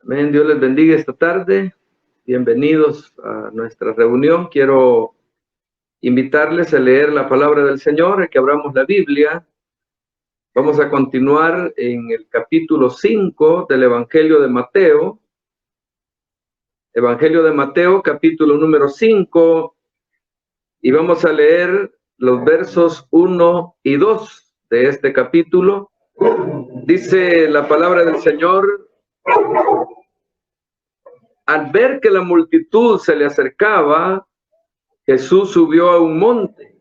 Amén. Dios les bendiga esta tarde. Bienvenidos a nuestra reunión. Quiero invitarles a leer la palabra del Señor, a que abramos la Biblia. Vamos a continuar en el capítulo 5 del Evangelio de Mateo. Evangelio de Mateo, capítulo número 5. Y vamos a leer los versos 1 y 2 de este capítulo. Dice la palabra del Señor: al ver que la multitud se le acercaba, Jesús subió a un monte.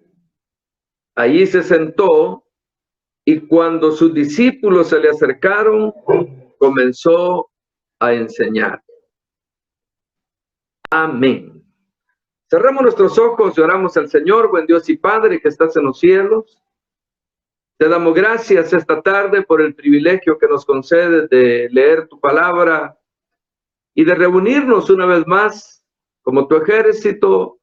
Allí se sentó y cuando sus discípulos se le acercaron, comenzó a enseñar. Amén. Cerramos nuestros ojos y oramos al Señor. Buen Dios y Padre que estás en los cielos, te damos gracias esta tarde por el privilegio que nos concedes de leer tu palabra y de reunirnos una vez más como tu ejército,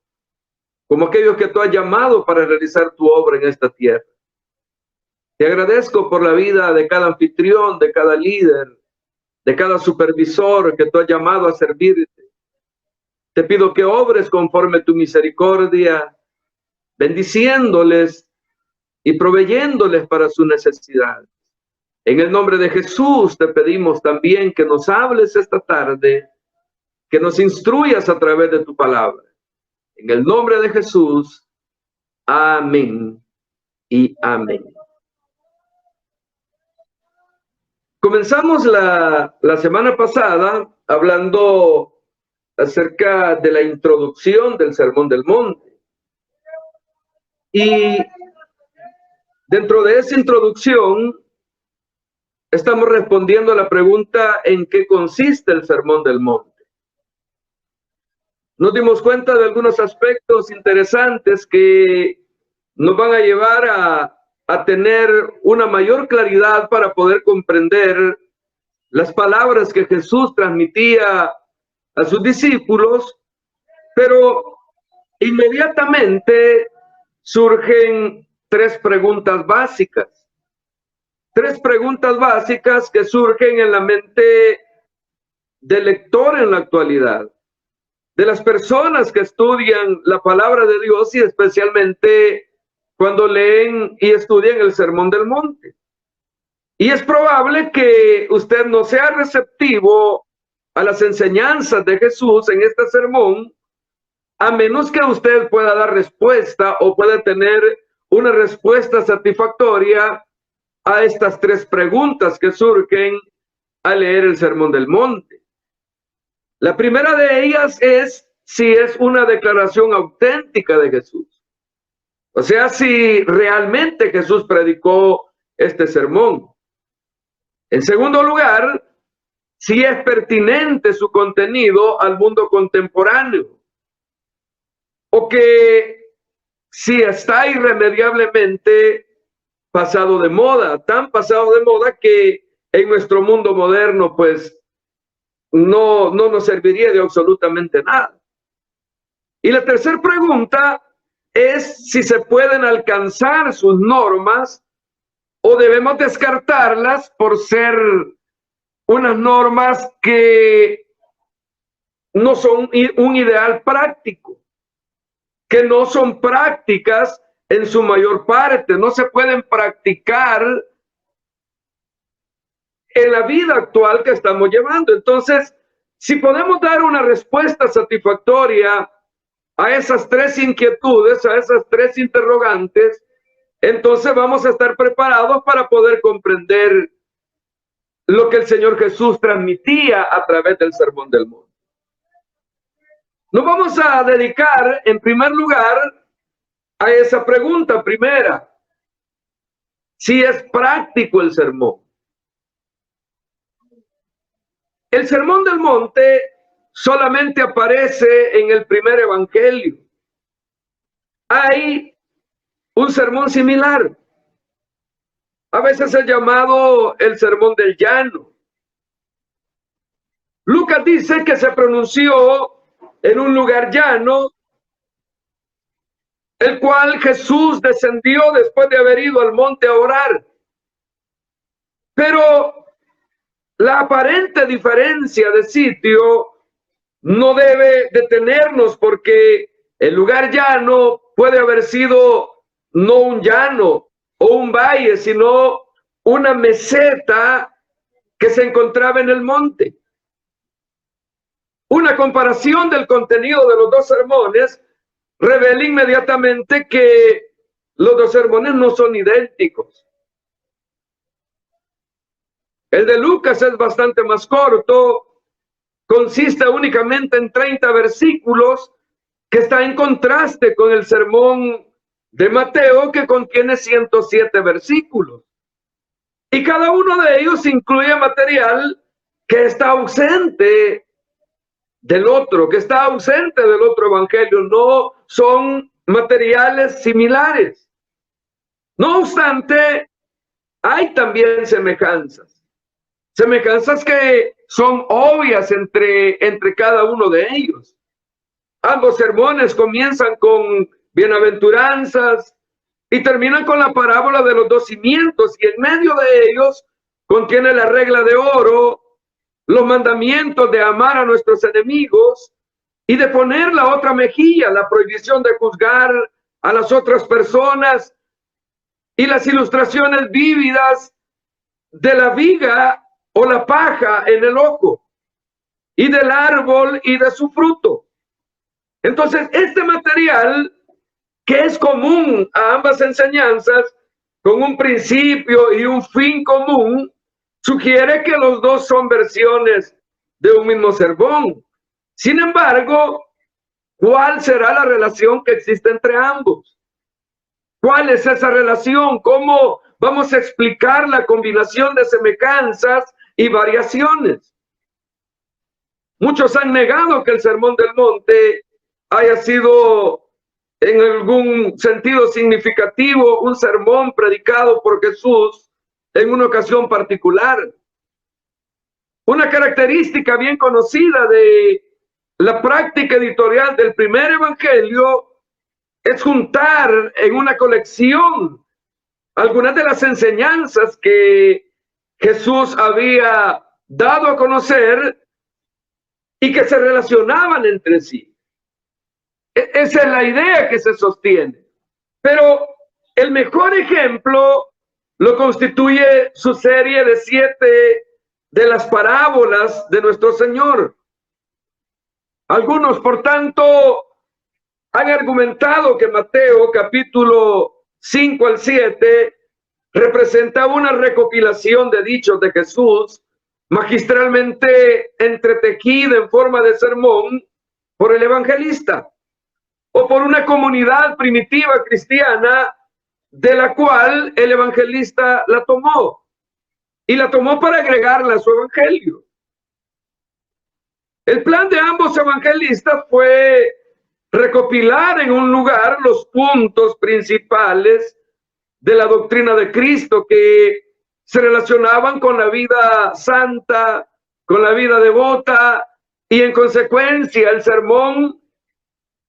como aquellos que tú has llamado para realizar tu obra en esta tierra. Te agradezco por la vida de cada anfitrión, de cada líder, de cada supervisor que tú has llamado a servirte. Te pido que obres conforme tu misericordia, bendiciéndoles y proveyéndoles para su necesidad. En el nombre de Jesús te pedimos también que nos hables esta tarde, que nos instruyas a través de tu palabra. En el nombre de Jesús, amén y amén. Comenzamos la semana pasada hablando acerca de la introducción del Sermón del Monte. Y dentro de esa introducción estamos respondiendo a la pregunta: ¿en qué consiste el Sermón del Monte? Nos dimos cuenta de algunos aspectos interesantes que nos van a llevar a tener una mayor claridad para poder comprender las palabras que Jesús transmitía a sus discípulos, pero inmediatamente surgen tres preguntas básicas. Tres preguntas básicas que surgen en la mente del lector en la actualidad, de las personas que estudian la palabra de Dios y especialmente cuando leen y estudian el Sermón del Monte. Y es probable que usted no sea receptivo a las enseñanzas de Jesús en este sermón, a menos que usted pueda dar respuesta o pueda tener una respuesta satisfactoria a estas tres preguntas que surgen al leer el Sermón del Monte. La primera de ellas es si es una declaración auténtica de Jesús. O sea, si realmente Jesús predicó este sermón. En segundo lugar, si es pertinente su contenido al mundo contemporáneo, o que si está irremediablemente pasado de moda, tan pasado de moda que en nuestro mundo moderno pues no nos serviría de absolutamente nada. Y la tercera pregunta es si se pueden alcanzar sus normas o debemos descartarlas por ser unas normas que no son un ideal práctico, que no son prácticas en su mayor parte, no se pueden practicar en la vida actual que estamos llevando. Entonces, si podemos dar una respuesta satisfactoria a esas tres inquietudes, a esas tres interrogantes, entonces vamos a estar preparados para poder comprender lo que el Señor Jesús transmitía a través del Sermón del Monte. Nos vamos a dedicar en primer lugar a esa pregunta primera: si es práctico el sermón. El Sermón del Monte solamente aparece en el primer evangelio. Hay un sermón similar. A veces es llamado el Sermón del Llano. Lucas dice que se pronunció en un lugar llano, el cual Jesús descendió después de haber ido al monte a orar. Pero La aparente diferencia de sitio no debe detenernos, porque el lugar llano puede haber sido no un llano o un valle, sino una meseta que se encontraba en el monte. Una comparación del contenido de los dos sermones revela inmediatamente que los dos sermones no son idénticos. El de Lucas es bastante más corto, consiste únicamente en 30 versículos, que está en contraste con el sermón de Mateo, que contiene 107 versículos. Y cada uno de ellos incluye material que está ausente del otro, evangelio. No son materiales similares. No obstante, hay también semejanzas que son obvias entre cada uno de ellos. Ambos sermones comienzan con bienaventuranzas y terminan con la parábola de los dos cimientos, y en medio de ellos contiene la regla de oro, los mandamientos de amar a nuestros enemigos y de poner la otra mejilla, la prohibición de juzgar a las otras personas, y las ilustraciones vívidas de la viga o la paja en el ojo, y del árbol y de su fruto. Entonces, este material, que es común a ambas enseñanzas, con un principio y un fin común, sugiere que los dos son versiones de un mismo sermón. Sin embargo, ¿cuál será la relación que existe entre ambos? ¿Cuál es esa relación? ¿Cómo vamos a explicar la combinación de semejanzas y variaciones? Muchos han negado que el Sermón del Monte haya sido en algún sentido significativo un sermón predicado por Jesús en una ocasión particular. Una característica bien conocida de la práctica editorial del primer evangelio es juntar en una colección algunas de las enseñanzas que Jesús había dado a conocer y que se relacionaban entre sí. Esa es la idea que se sostiene. Pero el mejor ejemplo lo constituye su serie de 7 de las parábolas de nuestro Señor. Algunos, por tanto, han argumentado que Mateo capítulo 5 al 7 representa una recopilación de dichos de Jesús, magistralmente entretejida en forma de sermón por el evangelista, o por una comunidad primitiva cristiana de la cual el evangelista la tomó, y la tomó para agregarla a su evangelio. El plan de ambos evangelistas fue recopilar en un lugar los puntos principales de la doctrina de Cristo, que se relacionaban con la vida santa, con la vida devota, y en consecuencia el sermón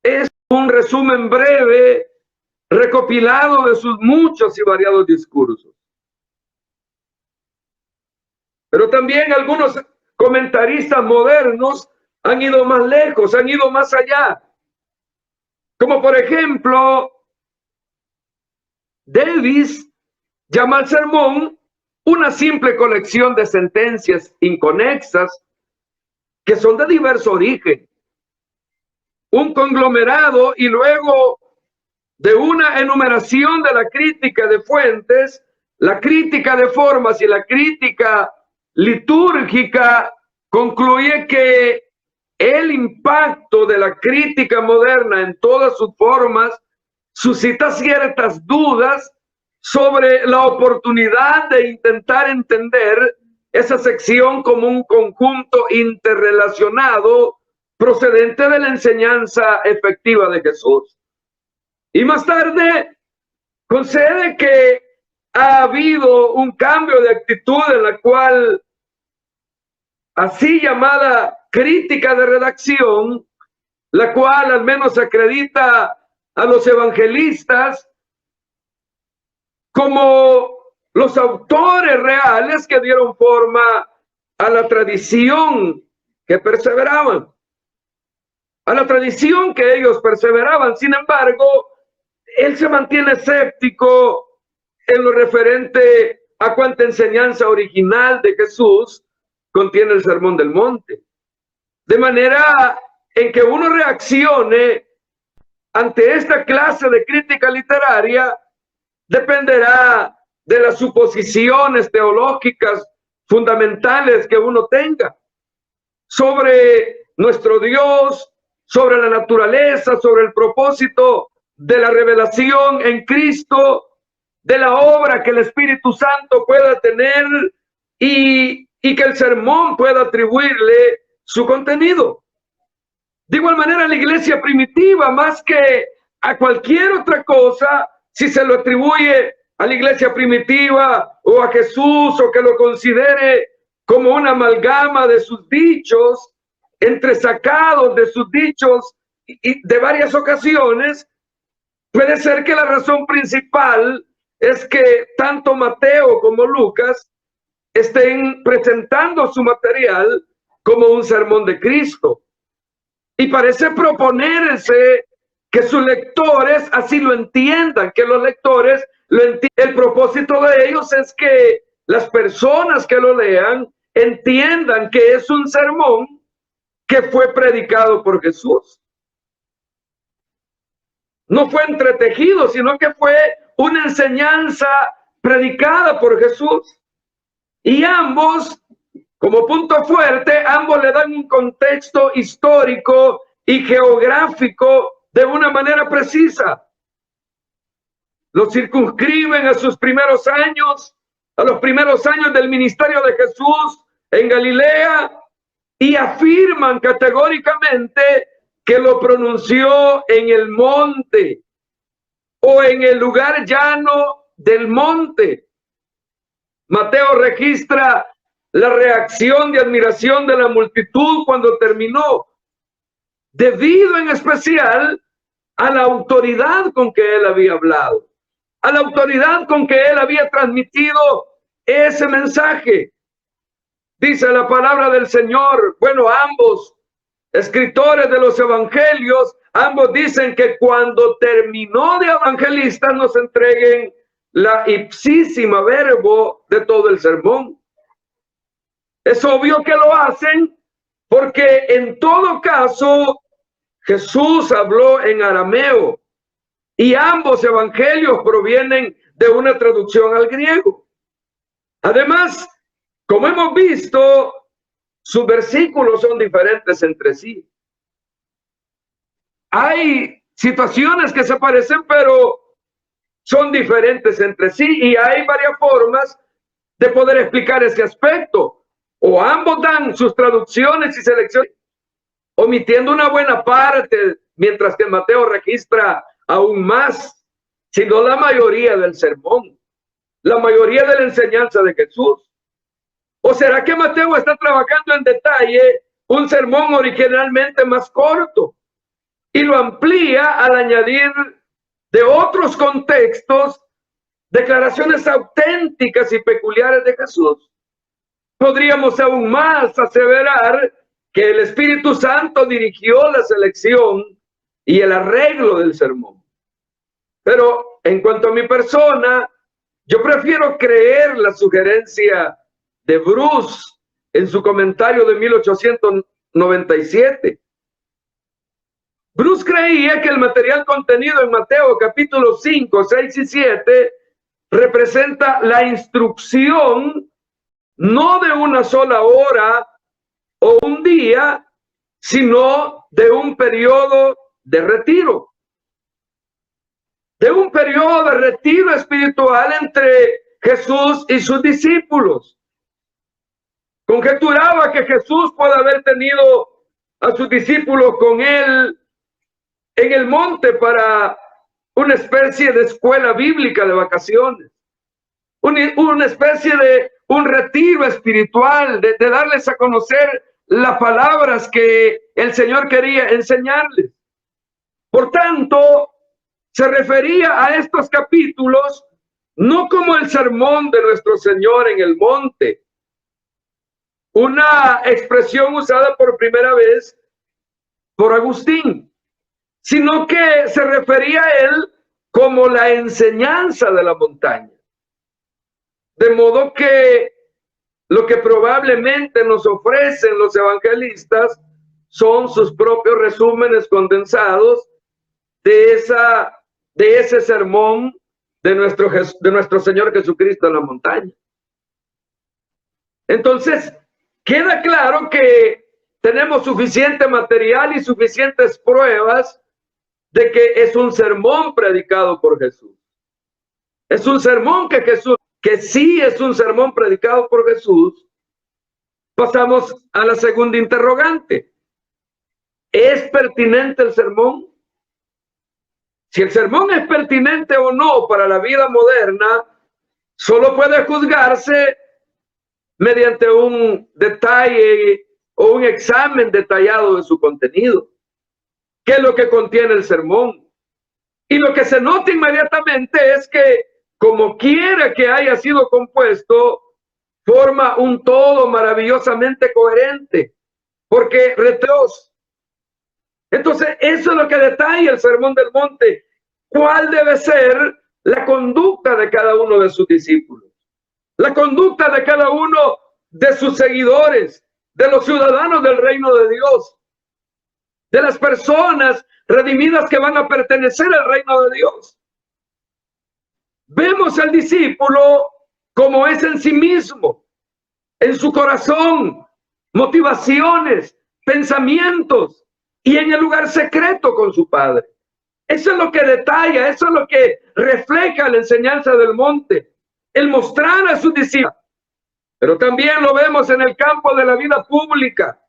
es un resumen breve, recopilado de sus muchos y variados discursos. Pero también algunos comentaristas modernos han ido más lejos, han ido más allá. Como por ejemplo, Davis llama al sermón una simple colección de sentencias inconexas que son de diverso origen, un conglomerado y luego de una enumeración de la crítica de fuentes, la crítica de formas y la crítica litúrgica, concluye que el impacto de la crítica moderna en todas sus formas suscita ciertas dudas sobre la oportunidad de intentar entender esa sección como un conjunto interrelacionado procedente de la enseñanza efectiva de Jesús. Y más tarde concede que ha habido un cambio de actitud en la cual así llamada crítica de redacción, la cual al menos acredita a los evangelistas como los autores reales que dieron forma a la tradición que perseveraban, a la tradición que ellos perseveraban. Sin embargo, él se mantiene escéptico en lo referente a cuánta enseñanza original de Jesús contiene el Sermón del Monte. De manera en que uno reaccione ante esta clase de crítica literaria dependerá de las suposiciones teológicas fundamentales que uno tenga sobre nuestro Dios, sobre la naturaleza, sobre el propósito de la revelación en Cristo, de la obra que el Espíritu Santo pueda tener y que el sermón pueda atribuirle su contenido. De igual manera, la iglesia primitiva, más que a cualquier otra cosa, si se lo atribuye a la iglesia primitiva o a Jesús, o que lo considere como una amalgama de sus dichos, entresacados de sus dichos y de varias ocasiones, puede ser que la razón principal es que tanto Mateo como Lucas estén presentando su material como un sermón de Cristo. Y parece proponerse que sus lectores así lo entiendan, que los lectores lo entiendan. El propósito de ellos es que las personas que lo lean entiendan que es un sermón que fue predicado por Jesús. No fue entretejido, sino que fue una enseñanza predicada por Jesús. Y ambos, como punto fuerte, ambos le dan un contexto histórico y geográfico de una manera precisa. Lo circunscriben a sus primeros años, a los primeros años del ministerio de Jesús en Galilea, y afirman categóricamente que lo pronunció en el monte o en el lugar llano del monte. Mateo registra la reacción de admiración de la multitud cuando terminó, debido en especial a la autoridad con que él había hablado, a la autoridad con que él había transmitido ese mensaje. Dice la palabra del Señor, bueno, ambos escritores de los evangelios, ambos dicen que cuando terminó de evangelistas nos entreguen la ipsísima verbo de todo el sermón. Es obvio que lo hacen porque en todo caso Jesús habló en arameo y ambos evangelios provienen de una traducción al griego. Además, como hemos visto, sus versículos son diferentes entre sí. Hay situaciones que se parecen, pero son diferentes entre sí, y hay varias formas de poder explicar ese aspecto. O ambos dan sus traducciones y selecciones, omitiendo una buena parte, mientras que Mateo registra aún más, sino la mayoría del sermón, la mayoría de la enseñanza de Jesús. ¿O será que Mateo está trabajando en detalle un sermón originalmente más corto y lo amplía al añadir de otros contextos declaraciones auténticas y peculiares de Jesús? Podríamos aún más aseverar que el Espíritu Santo dirigió la selección y el arreglo del sermón. Pero en cuanto a mi persona, yo prefiero creer la sugerencia de Bruce en su comentario de 1897. Bruce creía que el material contenido en Mateo capítulo 5, 6 y 7 representa la instrucción no de una sola hora o un día, sino de un periodo de retiro. De un periodo de retiro espiritual entre Jesús y sus discípulos. Conjeturaba que Jesús puede haber tenido a sus discípulos con él en el monte para una especie de escuela bíblica de vacaciones, una especie de un retiro espiritual, de darles a conocer las palabras que el Señor quería enseñarles. Por tanto, se refería a estos capítulos no como el sermón de nuestro Señor en el monte, una expresión usada por primera vez por Agustín, sino que se refería a él como la enseñanza de la montaña. De modo que lo que probablemente nos ofrecen los evangelistas son sus propios resúmenes condensados de ese sermón de nuestro Señor Jesucristo en la montaña. Entonces, queda claro que tenemos suficiente material y suficientes pruebas de que es un sermón predicado por Jesús. Es un sermón que sí es un sermón predicado por Jesús. Pasamos a la segunda interrogante. ¿Es pertinente el sermón? Si el sermón es pertinente o no para la vida moderna, solo puede juzgarse mediante un detalle o un examen detallado de su contenido. ¿Qué es lo que contiene el sermón? Y lo que se nota inmediatamente es que, como quiera que haya sido compuesto, forma un todo maravillosamente coherente, porque reteos. Entonces, eso es lo que detalla el Sermón del Monte. ¿Cuál debe ser la conducta de cada uno de sus discípulos? La conducta de cada uno de sus seguidores, de los ciudadanos del reino de Dios, de las personas redimidas que van a pertenecer al reino de Dios. Vemos al discípulo como es en sí mismo, en su corazón, motivaciones, pensamientos y en el lugar secreto con su Padre. Eso es lo que detalla, eso es lo que refleja la enseñanza del monte, el mostrar a sus discípulos. Pero también lo vemos en el campo de la vida pública,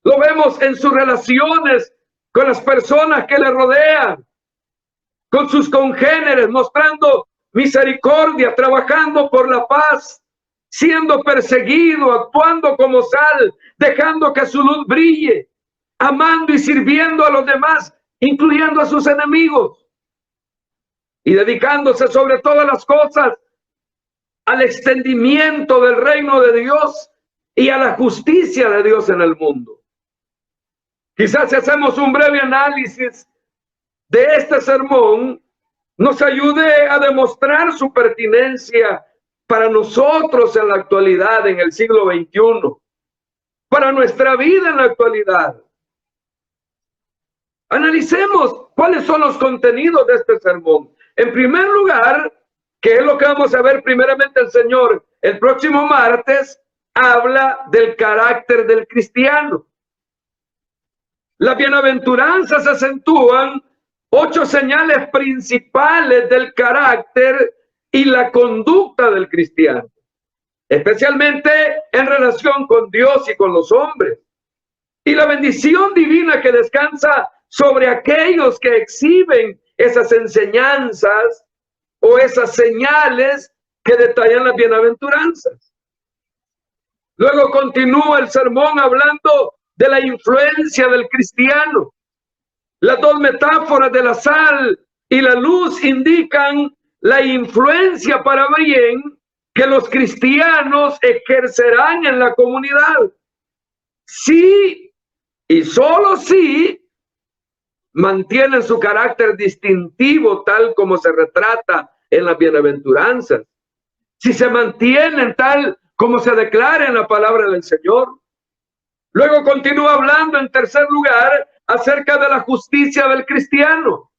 lo vemos en sus relaciones con las personas que le rodean, con sus congéneres, mostrando misericordia, trabajando por la paz, siendo perseguido, actuando como sal, dejando que su luz brille, amando y sirviendo a los demás, incluyendo a sus enemigos, y dedicándose sobre todas las cosas al extendimiento del reino de Dios y a la justicia de Dios en el mundo. Quizás si hacemos un breve análisis de este sermón, nos ayude a demostrar su pertinencia para nosotros en la actualidad, en el siglo XXI, para nuestra vida en la actualidad. Analicemos cuáles son los contenidos de este sermón. En primer lugar, que es lo que vamos a ver primeramente el Señor el próximo martes, habla del carácter del cristiano. Las bienaventuranzas acentúan 8 señales principales del carácter y la conducta del cristiano, especialmente en relación con Dios y con los hombres. Y la bendición divina que descansa sobre aquellos que exhiben esas enseñanzas o esas señales que detallan las bienaventuranzas. Luego continúa el sermón hablando de la influencia del cristiano. Las dos metáforas de la sal y la luz indican la influencia para bien que los cristianos ejercerán en la comunidad. Sí, y solo si mantienen su carácter distintivo tal como se retrata en las bienaventuranzas. Si se mantienen tal como se declara en la palabra del Señor. Luego continúa hablando en tercer lugar acerca de la justicia del cristiano.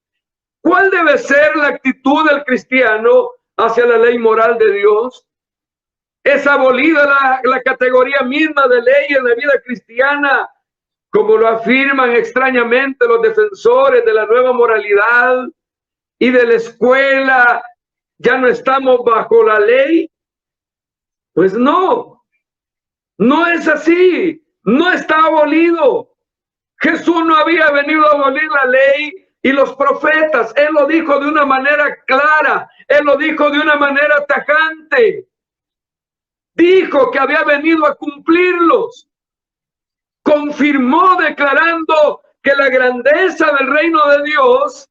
¿Cuál debe ser la actitud del cristiano hacia la ley moral de Dios? ¿Es abolida la categoría misma de ley en la vida cristiana, como lo afirman extrañamente los defensores de la nueva moralidad y de la escuela? ¿Ya no estamos bajo la ley? Pues no, no es así. No está abolido. Jesús no había venido a abolir la ley y los profetas. Él lo dijo de una manera clara. Él lo dijo de una manera tajante. Dijo que había venido a cumplirlos. Confirmó declarando que la grandeza del reino de Dios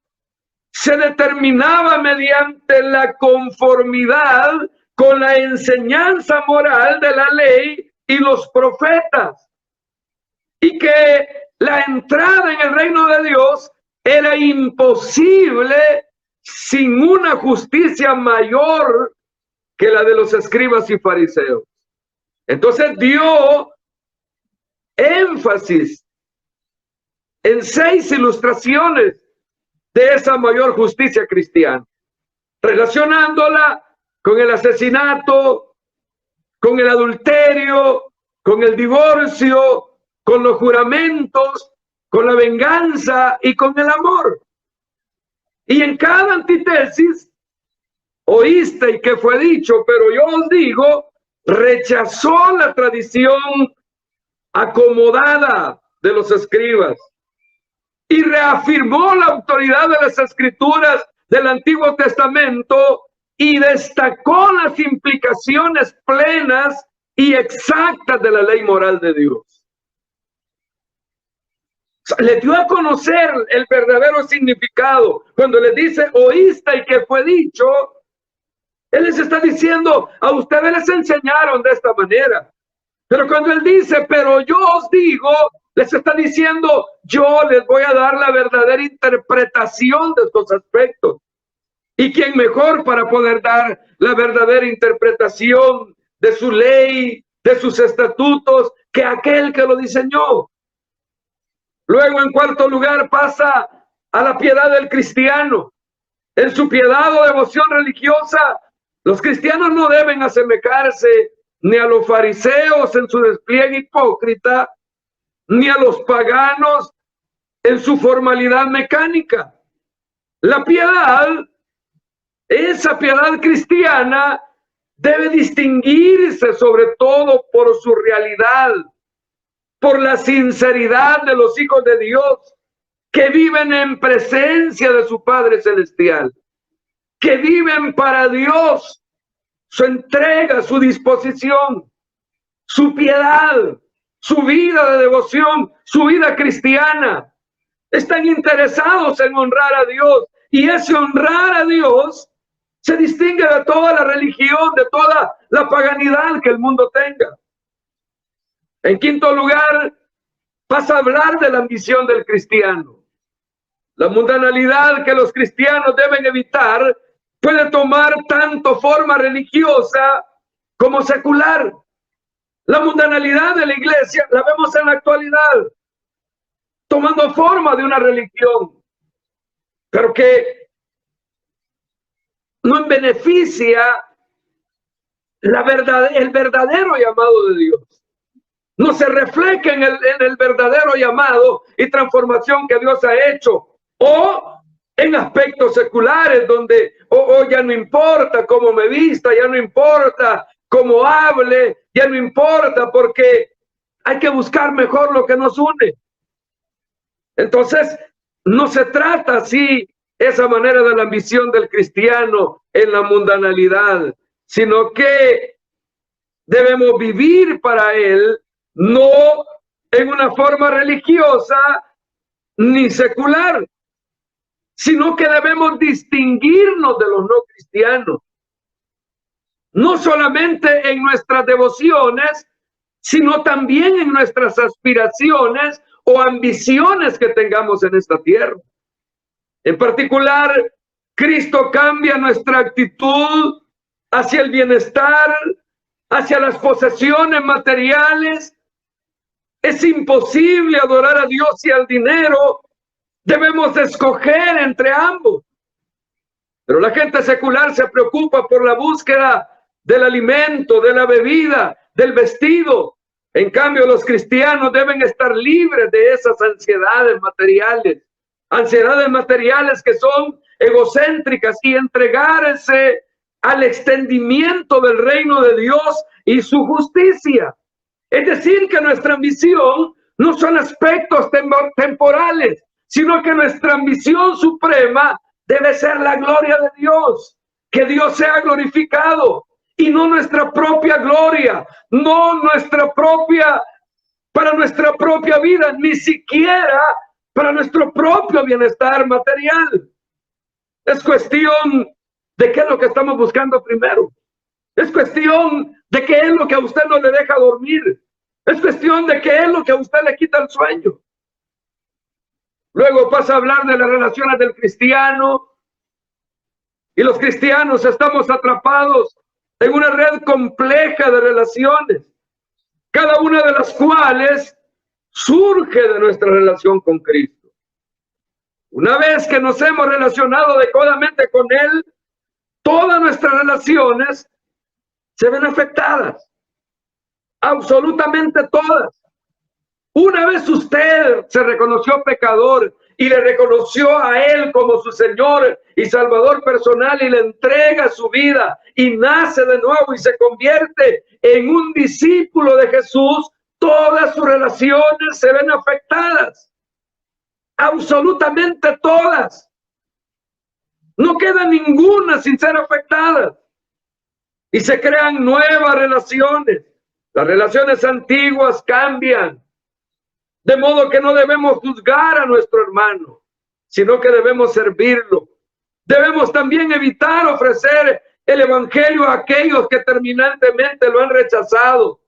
se determinaba mediante la conformidad con la enseñanza moral de la ley y los profetas, y que la entrada en el reino de Dios era imposible sin una justicia mayor que la de los escribas y fariseos. Entonces dio énfasis en 6 ilustraciones de esa mayor justicia cristiana, relacionándola con el asesinato, con el adulterio, con el divorcio, con los juramentos, con la venganza y con el amor. Y en cada antítesis, oíste y que fue dicho, pero yo os digo, rechazó la tradición acomodada de los escribas y reafirmó la autoridad de las escrituras del Antiguo Testamento y destacó las implicaciones plenas y exactas de la ley moral de Dios. Le dio a conocer el verdadero significado. Cuando le dice, oíste y que fue dicho, él les está diciendo, a ustedes les enseñaron de esta manera. Pero cuando él dice, pero yo os digo, les está diciendo, yo les voy a dar la verdadera interpretación de estos aspectos. ¿Y quién mejor para poder dar la verdadera interpretación de su ley, de sus estatutos, que aquel que lo diseñó? Luego, en cuarto lugar, pasa a la piedad del cristiano. En su piedad o devoción religiosa, los cristianos no deben asemejarse ni a los fariseos en su despliegue hipócrita, ni a los paganos en su formalidad mecánica. La piedad, esa piedad cristiana, debe distinguirse sobre todo por su realidad, por la sinceridad de los hijos de Dios, que viven en presencia de su Padre Celestial, que viven para Dios, su entrega, su disposición, su piedad, su vida de devoción, su vida cristiana. Están interesados en honrar a Dios, y ese honrar a Dios se distingue de toda la religión, de toda la paganidad que el mundo tenga. En quinto lugar, pasa a hablar de la ambición del cristiano. La mundanalidad que los cristianos deben evitar puede tomar tanto forma religiosa como secular. La mundanalidad de la iglesia la vemos en la actualidad, tomando forma de una religión, pero que no beneficia el verdadero llamado de Dios. No se refleja en el verdadero llamado y transformación que Dios ha hecho, o en aspectos seculares donde ya no importa cómo me vista, ya no importa cómo hable, ya no importa, porque hay que buscar mejor lo que nos une. Entonces, no se trata así esa manera de la ambición del cristiano en la mundanalidad, sino que debemos vivir para él, no en una forma religiosa ni secular, sino que debemos distinguirnos de los no cristianos, no solamente en nuestras devociones, sino también en nuestras aspiraciones o ambiciones que tengamos en esta tierra. En particular, Cristo cambia nuestra actitud hacia el bienestar, hacia las posesiones materiales. Es imposible adorar a Dios y al dinero. Debemos escoger entre ambos. Pero la gente secular se preocupa por la búsqueda del alimento, de la bebida, del vestido. En cambio, los cristianos deben estar libres de esas ansiedades materiales que son egocéntricas, y entregarse al extendimiento del reino de Dios y su justicia. Es decir, que nuestra ambición no son aspectos temporales, sino que nuestra ambición suprema debe ser la gloria de Dios, que Dios sea glorificado, y no nuestra propia gloria, no para nuestra propia vida, ni siquiera para nuestro propio bienestar material. Es cuestión de qué es lo que estamos buscando primero. Es cuestión de qué es lo que a usted no le deja dormir. Es cuestión de qué es lo que a usted le quita el sueño. Luego pasa a hablar de las relaciones del cristiano. Y los cristianos estamos atrapados en una red compleja de relaciones, cada una de las cuales surge de nuestra relación con Cristo. Una vez que nos hemos relacionado adecuadamente con Él, todas nuestras relaciones se ven afectadas. Absolutamente todas. Una vez usted se reconoció pecador y le reconoció a Él como su Señor y Salvador personal y le entrega su vida y nace de nuevo y se convierte en un discípulo de Jesús, todas sus relaciones se ven afectadas. Absolutamente todas. No queda ninguna sin ser afectada. Y se crean nuevas relaciones. Las relaciones antiguas cambian. De modo que no debemos juzgar a nuestro hermano, sino que debemos servirlo. Debemos también evitar ofrecer el evangelio a aquellos que terminantemente lo han rechazado.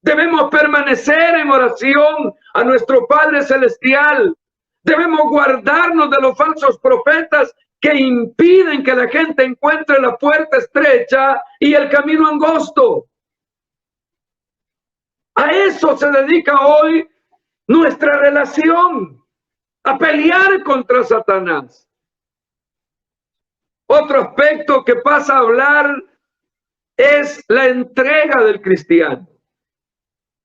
Debemos permanecer en oración a nuestro Padre Celestial. Debemos guardarnos de los falsos profetas que impiden que la gente encuentre la puerta estrecha y el camino angosto. A eso se dedica hoy nuestra relación, a pelear contra Satanás. Otro aspecto que pasa a hablar es la entrega del cristiano.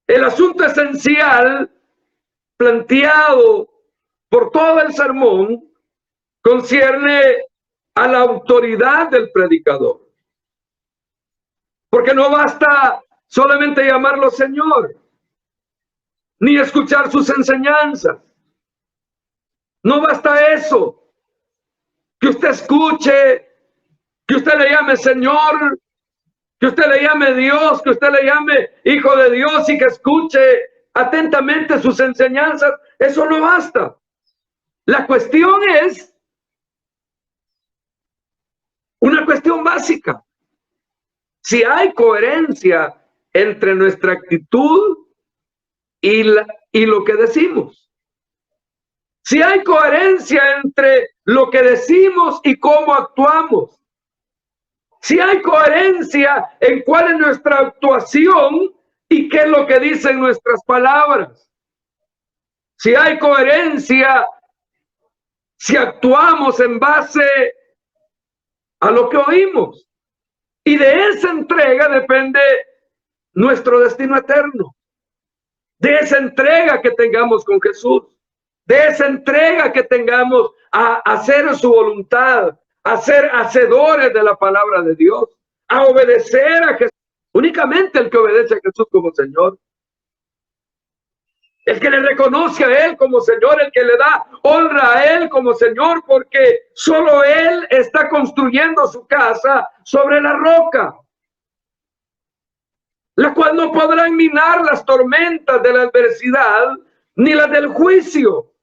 El asunto esencial planteado por todo el sermón concierne a la autoridad del predicador. Porque no basta solamente llamarlo Señor, ni escuchar sus enseñanzas. No basta eso, que usted escuche, que usted le llame Señor, que usted le llame Dios, que usted le llame Hijo de Dios y que escuche atentamente sus enseñanzas. Eso no basta. La cuestión es una cuestión básica. Si hay coherencia entre nuestra actitud y lo que decimos. Si hay coherencia entre lo que decimos y cómo actuamos. Si hay coherencia en cuál es nuestra actuación y qué es lo que dicen nuestras palabras. Si hay coherencia, si actuamos en base a lo que oímos. Y de esa entrega depende nuestro destino eterno. De esa entrega que tengamos con Jesús. De esa entrega que tengamos a hacer su voluntad, a ser hacedores de la palabra de Dios, a obedecer a Jesús. Únicamente el que obedece a Jesús como Señor. El que le reconoce a Él como Señor, el que le da honra a Él como Señor, porque solo Él está construyendo su casa sobre la roca, la cual no podrán minar las tormentas de la adversidad ni las del juicio.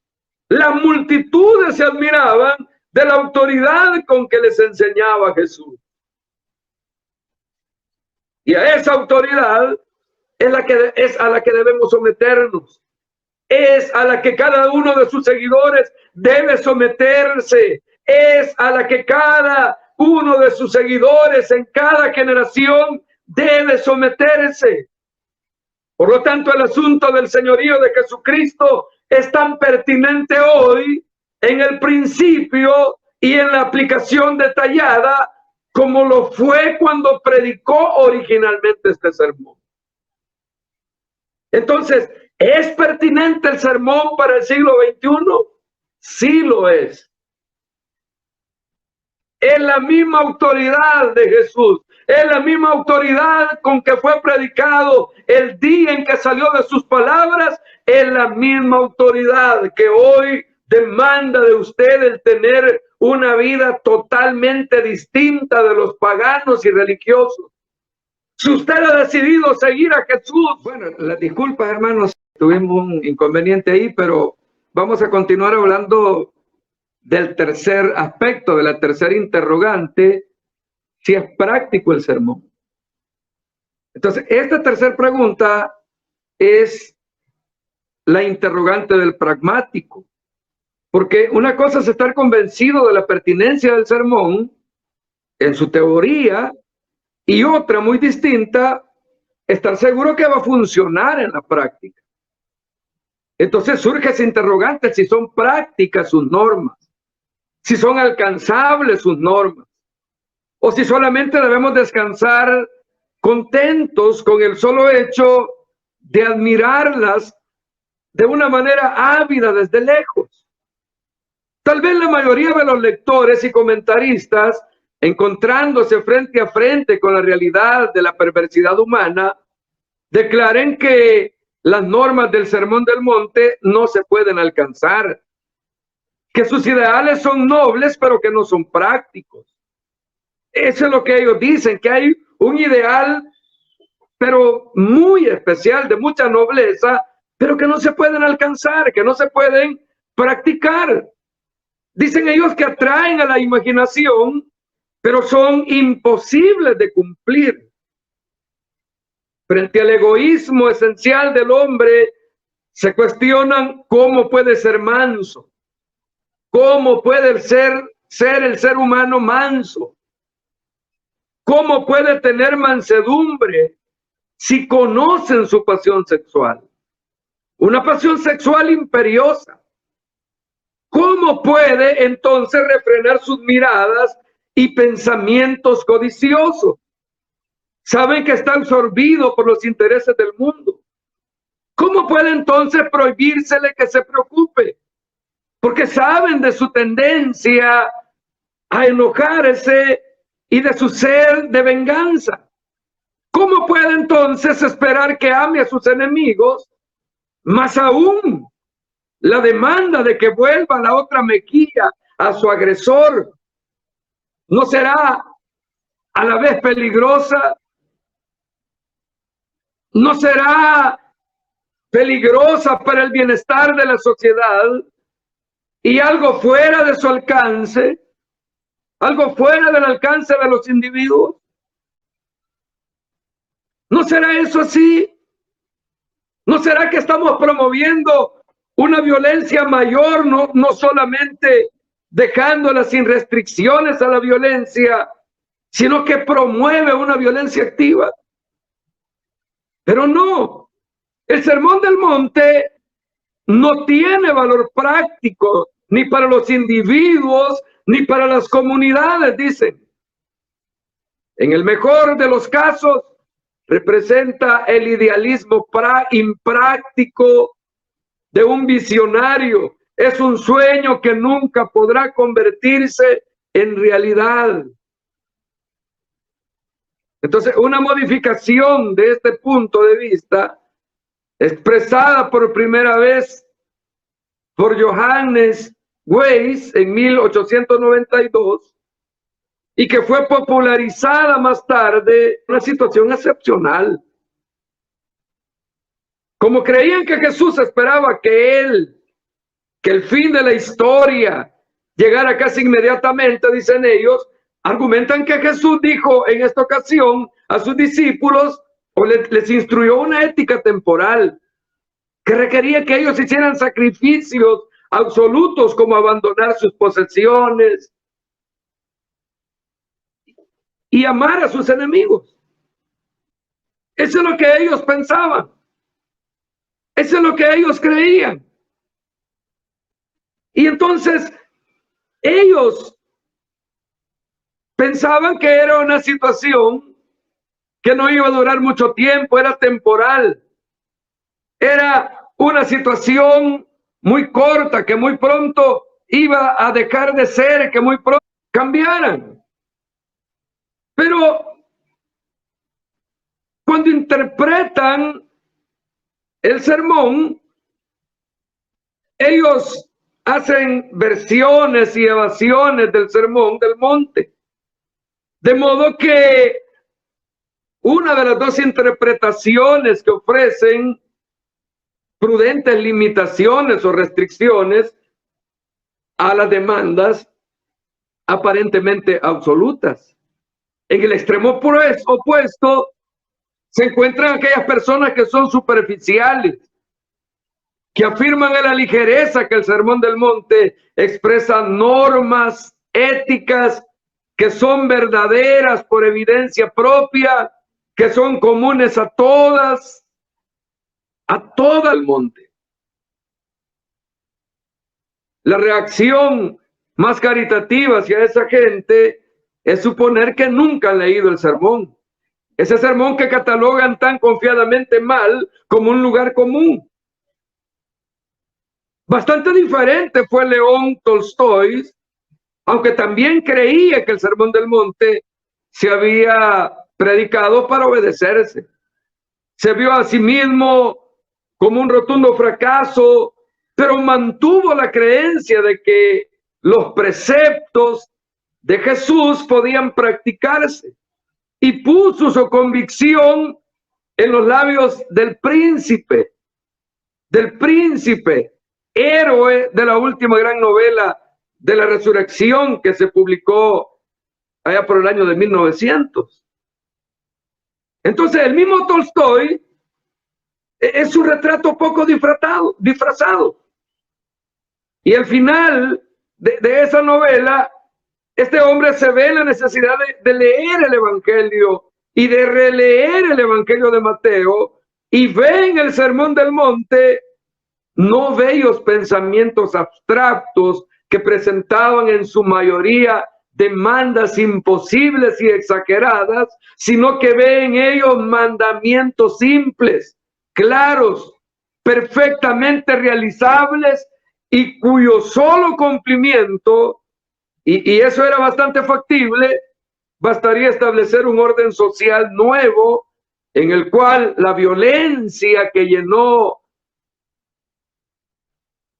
Las multitudes se admiraban de la autoridad con que les enseñaba Jesús. Y a esa autoridad es a la que debemos someternos. Es a la que cada uno de sus seguidores debe someterse. Es a la que cada uno de sus seguidores en cada generación debe someterse. Por lo tanto, el asunto del señorío de Jesucristo es tan pertinente hoy en el principio y en la aplicación detallada como lo fue cuando predicó originalmente este sermón. Entonces, ¿es pertinente el sermón para el siglo XXI? Sí lo es. Es la misma autoridad de Jesús. Es la misma autoridad con que fue predicado el día en que salió de sus palabras. Es la misma autoridad que hoy demanda de usted el tener una vida totalmente distinta de los paganos y religiosos. Si usted ha decidido seguir a Jesús. Bueno, las disculpas, hermanos, tuvimos un inconveniente ahí, pero vamos a continuar hablando del tercer aspecto, de la tercera interrogante, si es práctico el sermón. Entonces, esta tercera pregunta es la interrogante del pragmático. Porque una cosa es estar convencido de la pertinencia del sermón en su teoría, y otra muy distinta, estar seguro que va a funcionar en la práctica. Entonces surge ese interrogante si son prácticas sus normas, si son alcanzables sus normas, o si solamente debemos descansar contentos con el solo hecho de admirarlas de una manera ávida desde lejos. Tal vez la mayoría de los lectores y comentaristas, encontrándose frente a frente con la realidad de la perversidad humana, declaren que las normas del Sermón del Monte no se pueden alcanzar, que sus ideales son nobles pero que no son prácticos. Eso es lo que ellos dicen, que hay un ideal pero muy especial, de mucha nobleza, pero que no se pueden alcanzar, que no se pueden practicar. Dicen ellos que atraen a la imaginación, pero son imposibles de cumplir. Frente al egoísmo esencial del hombre, se cuestionan cómo puede ser manso, cómo puede ser el ser humano manso, cómo puede tener mansedumbre si conocen su pasión sexual, una pasión sexual imperiosa. ¿Cómo puede entonces refrenar sus miradas y pensamientos codiciosos? Saben que está absorbido por los intereses del mundo. ¿Cómo puede entonces prohibírsele que se preocupe? Porque saben de su tendencia a enojarse y de su sed de venganza. ¿Cómo puede entonces esperar que ame a sus enemigos? Más aún, la demanda de que vuelva la otra mejilla a su agresor no será a la vez peligrosa, no será peligrosa para el bienestar de la sociedad y algo fuera de su alcance, algo fuera del alcance de los individuos. ¿No será eso así? ¿No será que estamos promoviendo una violencia mayor, no solamente dejándola sin restricciones a la violencia, sino que promueve una violencia activa? Pero no, el Sermón del Monte no tiene valor práctico ni para los individuos ni para las comunidades, dicen. En el mejor de los casos, representa el idealismo impráctico de un visionario. Es un sueño que nunca podrá convertirse en realidad. Entonces, una modificación de este punto de vista, expresada por primera vez por Johannes Weiss en 1892, y que fue popularizada más tarde, una situación excepcional. Como creían que Jesús esperaba que el fin de la historia llegara casi inmediatamente, dicen ellos, argumentan que Jesús dijo en esta ocasión a sus discípulos, o les instruyó una ética temporal, que requería que ellos hicieran sacrificios absolutos como abandonar sus posesiones y amar a sus enemigos. Eso es lo que ellos pensaban. Eso es lo que ellos creían. Y entonces ellos pensaban que era una situación que no iba a durar mucho tiempo, era temporal. Era una situación muy corta, que muy pronto iba a dejar de ser, que muy pronto cambiaran. Pero cuando interpretan el sermón, ellos hacen versiones y evasiones del Sermón del Monte. De modo que una de las dos interpretaciones que ofrecen prudentes limitaciones o restricciones a las demandas aparentemente absolutas. En el extremo opuesto Se encuentran aquellas personas que son superficiales, que afirman a la ligereza que el Sermón del Monte expresa normas éticas que son verdaderas por evidencia propia, que son comunes a todo el monte. La reacción más caritativa hacia esa gente es suponer que nunca han leído el sermón. Ese sermón que catalogan tan confiadamente mal como un lugar común. Bastante diferente fue León Tolstoy, aunque también creía que el Sermón del Monte se había predicado para obedecerse. Se vio a sí mismo como un rotundo fracaso, pero mantuvo la creencia de que los preceptos de Jesús podían practicarse y puso su convicción en los labios del príncipe, héroe de la última gran novela de la resurrección que se publicó allá por el año de 1900. Entonces el mismo Tolstoy es un retrato poco disfrazado. Y al final de esa novela, este hombre se ve la necesidad de leer el Evangelio y de releer el Evangelio de Mateo, y ve en el Sermón del Monte no bellos pensamientos abstractos que presentaban en su mayoría demandas imposibles y exageradas, sino que ve en ellos mandamientos simples, claros, perfectamente realizables y cuyo solo cumplimiento, y eso era bastante factible, bastaría establecer un orden social nuevo en el cual la violencia que llenó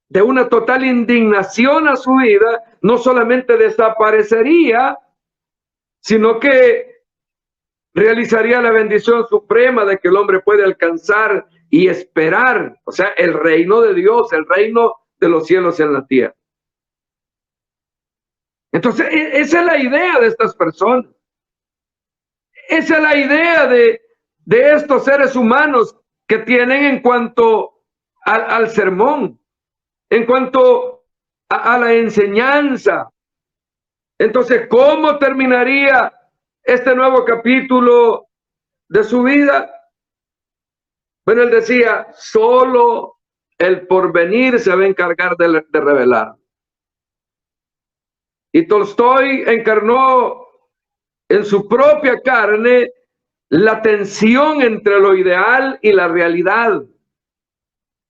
de una total indignación a su vida, no solamente desaparecería, sino que realizaría la bendición suprema de que el hombre puede alcanzar y esperar, o sea, el reino de Dios, el reino de los cielos en la tierra. Entonces, esa es la idea de estas personas. Esa es la idea de estos seres humanos que tienen en cuanto al sermón, en cuanto a la enseñanza. Entonces, ¿cómo terminaría este nuevo capítulo de su vida? Bueno, él decía, solo el porvenir se va a encargar de revelar. Y Tolstoy encarnó en su propia carne la tensión entre lo ideal y la realidad.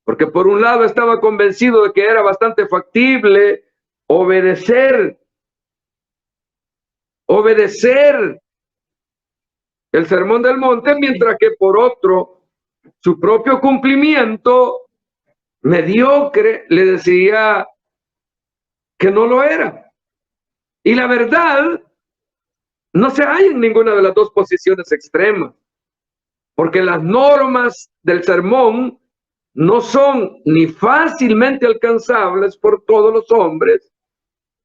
Porque por un lado estaba convencido de que era bastante factible obedecer el Sermón del Monte, mientras que por otro, su propio cumplimiento mediocre le decía que no lo era. Y la verdad no se halla en ninguna de las dos posiciones extremas, porque las normas del sermón no son ni fácilmente alcanzables por todos los hombres,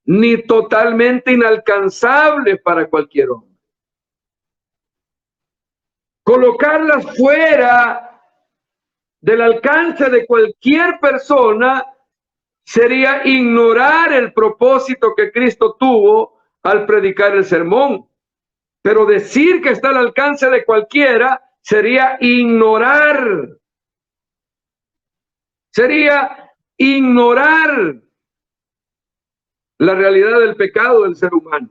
ni totalmente inalcanzables para cualquier hombre. Colocarlas fuera del alcance de cualquier persona sería ignorar el propósito que Cristo tuvo al predicar el sermón. Pero decir que está al alcance de cualquiera sería ignorar la realidad del pecado del ser humano,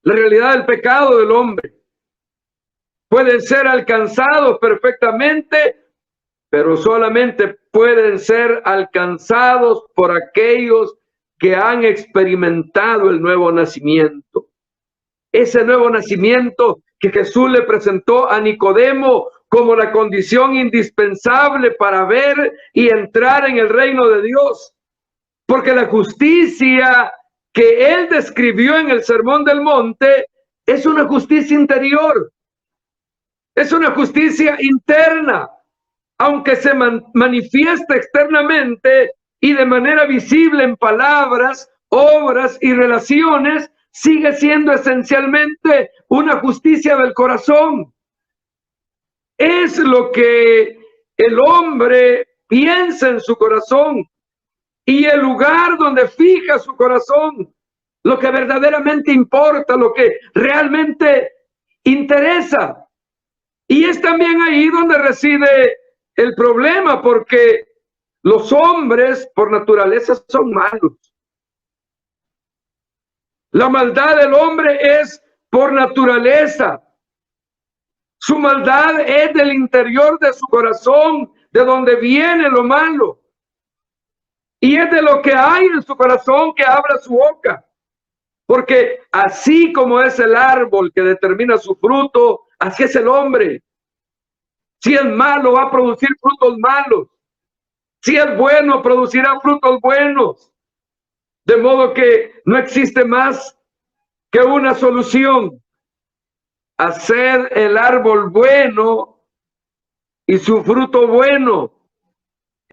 la realidad del pecado del hombre. Pueden ser alcanzados perfectamente, pero solamente pueden ser alcanzados por aquellos que han experimentado el nuevo nacimiento. Ese nuevo nacimiento que Jesús le presentó a Nicodemo como la condición indispensable para ver y entrar en el reino de Dios. Porque la justicia que él describió en el Sermón del Monte es una justicia interior, es una justicia interna, aunque se manifiesta externamente y de manera visible en palabras, obras y relaciones, sigue siendo esencialmente una justicia del corazón. es lo que el hombre piensa en su corazón y el lugar donde fija su corazón, lo que verdaderamente importa, lo que realmente interesa. Y es también ahí donde reside el problema, porque los hombres por naturaleza son malos. La maldad del hombre es por naturaleza. Su maldad es del interior de su corazón, de donde viene lo malo. Y es de lo que hay en su corazón que habla su boca. Porque así como es el árbol que determina su fruto, así es el hombre. Si es malo, va a producir frutos malos. Si es bueno, producirá frutos buenos. De modo que no existe más que una solución: hacer el árbol bueno y su fruto bueno.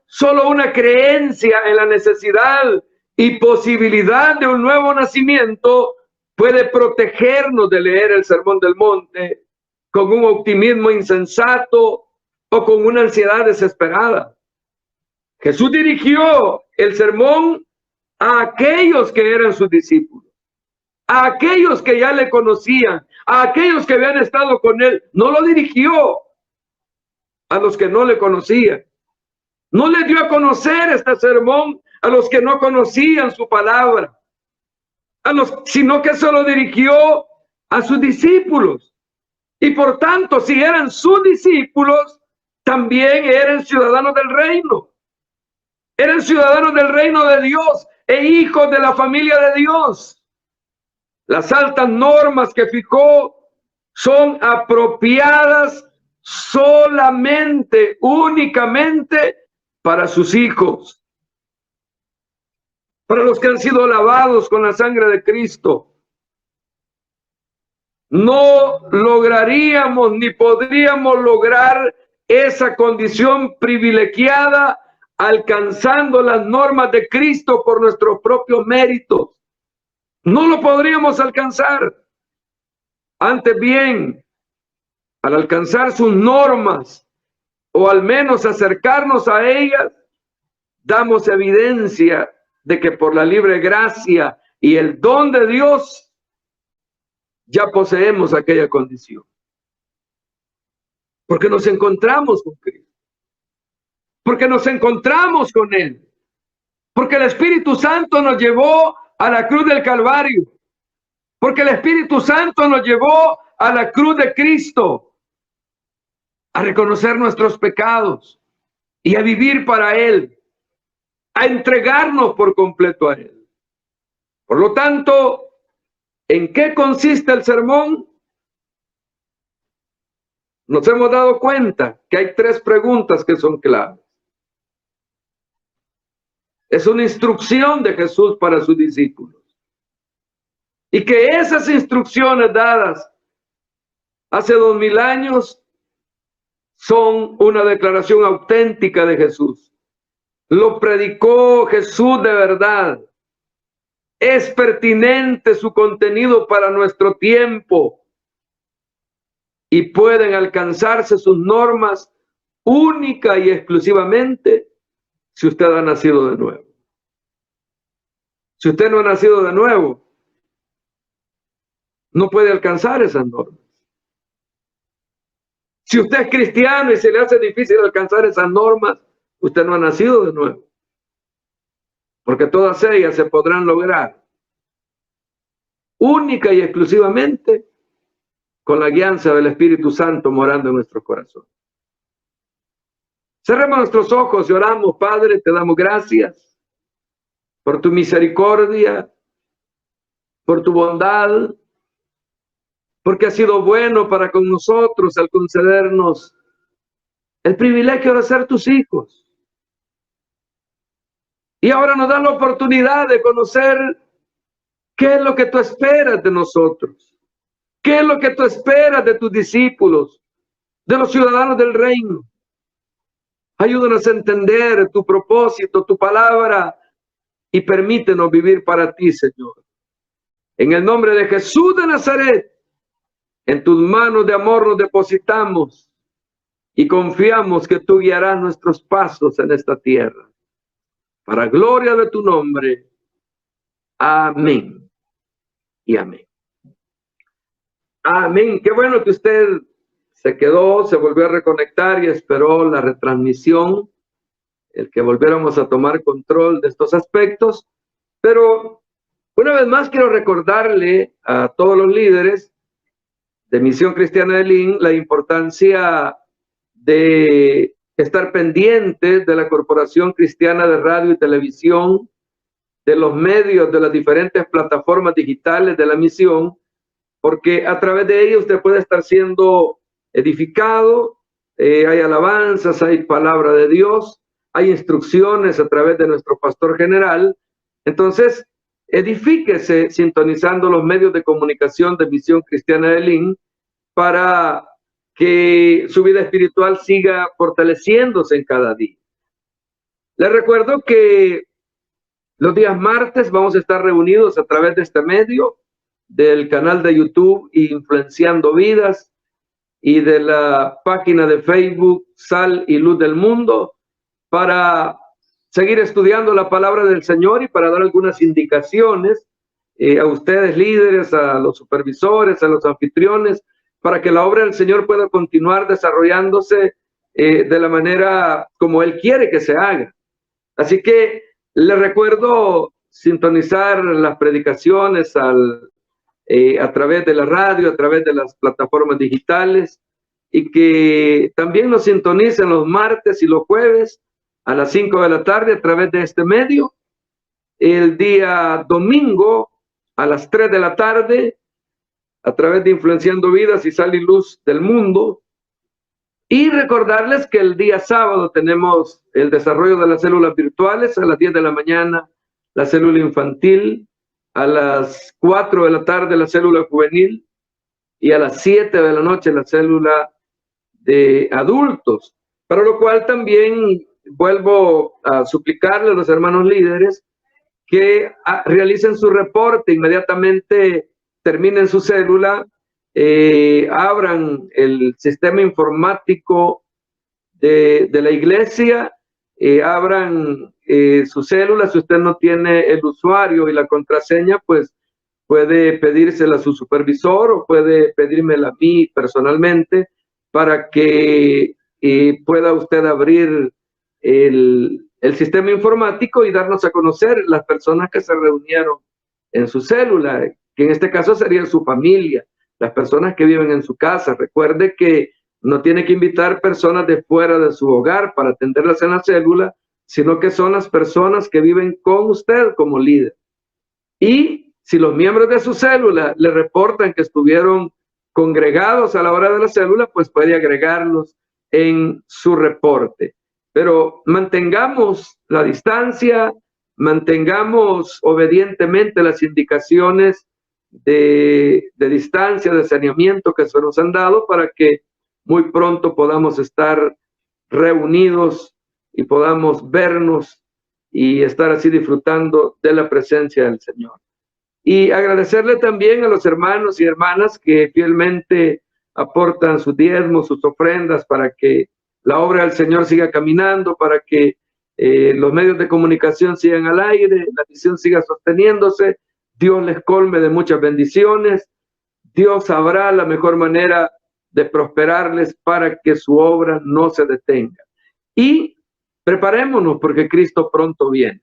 Solo una creencia en la necesidad y posibilidad de un nuevo nacimiento puede protegernos de leer el Sermón del Monte con un optimismo insensato o con una ansiedad desesperada. Jesús dirigió el sermón a aquellos que eran sus discípulos, a aquellos que ya le conocían, a aquellos que habían estado con él. No lo dirigió a los que no le conocían. No le dio a conocer este sermón a los que no conocían su palabra, sino que se lo dirigió a sus discípulos. Y por tanto, si eran sus discípulos, también eran ciudadanos del reino. Eran ciudadanos del reino de Dios e hijos de la familia de Dios. Las altas normas que fijó son apropiadas solamente, únicamente para sus hijos, para los que han sido lavados con la sangre de Cristo. No lograríamos ni podríamos lograr esa condición privilegiada alcanzando las normas de Cristo por nuestros propios méritos. No lo podríamos alcanzar. Antes bien, al alcanzar sus normas, o al menos acercarnos a ellas, damos evidencia de que por la libre gracia y el don de Dios ya poseemos aquella condición. Porque nos encontramos con Cristo. Porque nos encontramos con Él. Porque el Espíritu Santo nos llevó a la cruz del Calvario. Porque el Espíritu Santo nos llevó a la cruz de Cristo, a reconocer nuestros pecados y a vivir para Él, a entregarnos por completo a Él. Por lo tanto, ¿en qué consiste el sermón? Nos hemos dado cuenta que hay 3 preguntas que son claves. Es una instrucción de Jesús para sus discípulos. Y que esas instrucciones dadas hace 2000 años son una declaración auténtica de Jesús. Lo predicó Jesús de verdad. Es pertinente su contenido para nuestro tiempo. Y pueden alcanzarse sus normas única y exclusivamente si usted ha nacido de nuevo. Si usted no ha nacido de nuevo, no puede alcanzar esas normas. Si usted es cristiano y se le hace difícil alcanzar esas normas, usted no ha nacido de nuevo. Porque todas ellas se podrán lograr única y exclusivamente con la guianza del Espíritu Santo morando en nuestro corazón. Cerremos nuestros ojos y oramos. Padre, te damos gracias por tu misericordia, por tu bondad, porque has sido bueno para con nosotros al concedernos el privilegio de ser tus hijos. Y ahora nos da la oportunidad de conocer qué es lo que tú esperas de nosotros, qué es lo que tú esperas de tus discípulos, de los ciudadanos del reino. Ayúdanos a entender tu propósito, tu palabra, y permítenos vivir para ti, Señor. En el nombre de Jesús de Nazaret, en tus manos de amor nos depositamos y confiamos que tú guiarás nuestros pasos en esta tierra. Para gloria de tu nombre. Amén y amén. Amén. Qué bueno que usted se quedó, se volvió a reconectar y esperó la retransmisión, el que volviéramos a tomar control de estos aspectos. Pero una vez más quiero recordarle a todos los líderes de Misión Cristiana de Lynn la importancia de estar pendientes de la Corporación Cristiana de Radio y Televisión, de los medios, de las diferentes plataformas digitales de la misión, porque a través de ellos usted puede estar siendo edificado, hay alabanzas, hay palabra de Dios, hay instrucciones a través de nuestro pastor general. Entonces, edifíquese sintonizando los medios de comunicación de Misión Cristiana de Lynn para que su vida espiritual siga fortaleciéndose en cada día. Les recuerdo que los días martes vamos a estar reunidos a través de este medio, del canal de YouTube Influenciando Vidas y de la página de Facebook Sal y Luz del Mundo, para seguir estudiando la palabra del Señor y para dar algunas indicaciones a ustedes líderes, a los supervisores, a los anfitriones, para que la obra del Señor pueda continuar desarrollándose de la manera como Él quiere que se haga. Así que les recuerdo sintonizar las predicaciones a través de la radio, a través de las plataformas digitales, y que también nos sintonicen los martes y los jueves a las 5 de la tarde a través de este medio. El día domingo a las 3 de la tarde a través de Influenciando Vidas y Sal y Luz del Mundo. Y recordarles que el día sábado tenemos el desarrollo de las células virtuales a las 10 de la mañana, la célula infantil, a las 4 de la tarde la célula juvenil y a las 7 de la noche la célula de adultos. Para lo cual también vuelvo a suplicarle a los hermanos líderes que realicen su reporte inmediatamente, terminen su célula, abran el sistema informático de la iglesia, abran su célula. Si usted no tiene el usuario y la contraseña, pues puede pedírsela a su supervisor o puede pedírmela a mí personalmente para que pueda usted abrir el sistema informático y darnos a conocer las personas que se reunieron en su célula, que en este caso sería su familia, las personas que viven en su casa. Recuerde que no tiene que invitar personas de fuera de su hogar para atenderlas en la célula, sino que son las personas que viven con usted como líder. Y si los miembros de su célula le reportan que estuvieron congregados a la hora de la célula, pues puede agregarlos en su reporte. Pero mantengamos la distancia, mantengamos obedientemente las indicaciones de distancia, de saneamiento que se nos han dado, para que muy pronto podamos estar reunidos y podamos vernos y estar así disfrutando de la presencia del Señor. Y agradecerle también a los hermanos y hermanas que fielmente aportan sus diezmos, sus ofrendas, para que la obra del Señor siga caminando, para que los medios de comunicación sigan al aire, la misión siga sosteniéndose. Dios les colme de muchas bendiciones. Dios sabrá la mejor manera de prosperarles para que su obra no se detenga. Y preparémonos porque Cristo pronto viene.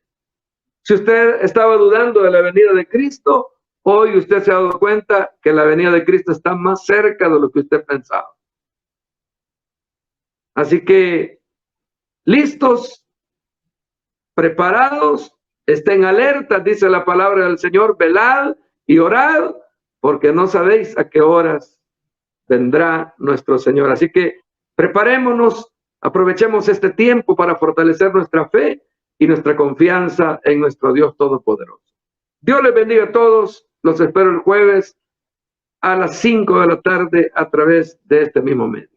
Si usted estaba dudando de la venida de Cristo, hoy usted se ha dado cuenta que la venida de Cristo está más cerca de lo que usted pensaba. Así que, listos, preparados, estén alertas, dice la palabra del Señor, velad y orad, porque no sabéis a qué horas vendrá nuestro Señor. Así que preparémonos, aprovechemos este tiempo para fortalecer nuestra fe y nuestra confianza en nuestro Dios Todopoderoso. Dios les bendiga a todos. Los espero el jueves a las 5 de la tarde a través de este mismo medio.